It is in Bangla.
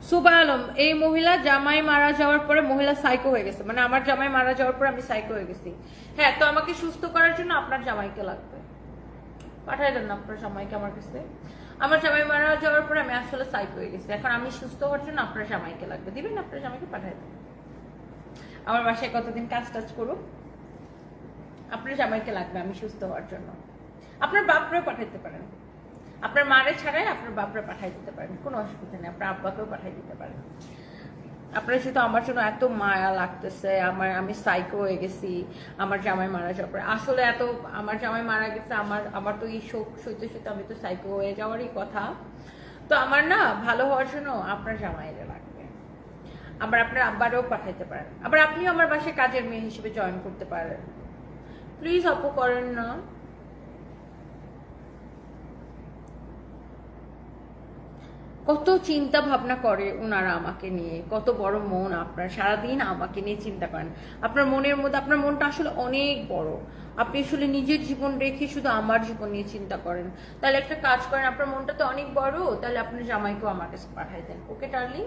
সুবাহ আলম, এই মহিলা জামাই মারা যাওয়ার পরে মহিলা সাইকো হয়ে গেছে, মানে আমার জামাই মারা যাওয়ার পরে আমি সাইকো হয়ে গেছি। হ্যাঁ, তো আমাকে সুস্থ করার জন্য আপনার জামাইকে লাগবে, পাঠাই দেন না আপনার জামাইকে আমার কাছে। আমার জামাই মারা যাওয়ার পরে আমি আসলে সাইকো হয়ে গেছি, এখন আমি সুস্থ হওয়ার জন্য আপনার জামাইকে লাগবে, দিবেন আপনার জামাইকে, পাঠাই দেন। আমার বাসায় কতদিন কাজ টাজ করুক, আপনার জামাইকে লাগবে আমি সুস্থ হওয়ার জন্য। আপনার বাপরেও পাঠাইতে পারেন, আপনার মারে ছাড়াই আপনার বাপরে পাঠাই দিতে পারেন, কোনো অসুবিধা নেই, আপনার আব্বাকেও পাঠাই দিতে পারেন। আপনার সাথে আমার জন্য এত মায়া লাগতেছে, আমি সাইকো হয়ে গেছি আমার জামাই মারা যাওয়ার পরে। আসলে এত আমার জামাই মারা গেছে, আমার তো এই শোক সইতে সইতে আমি তো সাইকো হয়ে যাওয়ারই কথা। তো আমার না ভালো হওয়ার জন্য আপনার জামাইরে লাগবে। আবার আপনার আব্বারেও পাঠাইতে পারেন, আবার আপনিও আমার বাসায় কাজের মেয়ে হিসেবে জয়েন করতে পারেন। প্লিজ আপু করেন না। কত চিন্তা ভাবনা করে ওনারা আমাকে নিয়ে, কত বড় মন আপনার, সারাদিন আমাকে নিয়ে চিন্তা করেন। আপনার মনের মধ্যে, আপনার মনটা আসলে অনেক বড়, আপনি আসলে নিজের জীবন রেখে শুধু আমার জীবন নিয়ে চিন্তা করেন। তাহলে একটা কাজ করেন, আপনার মনটা তো অনেক বড়, তাহলে আপনার জামাইকেও আমার কাছে পাঠাই দেন, ওকে ডার্লিং।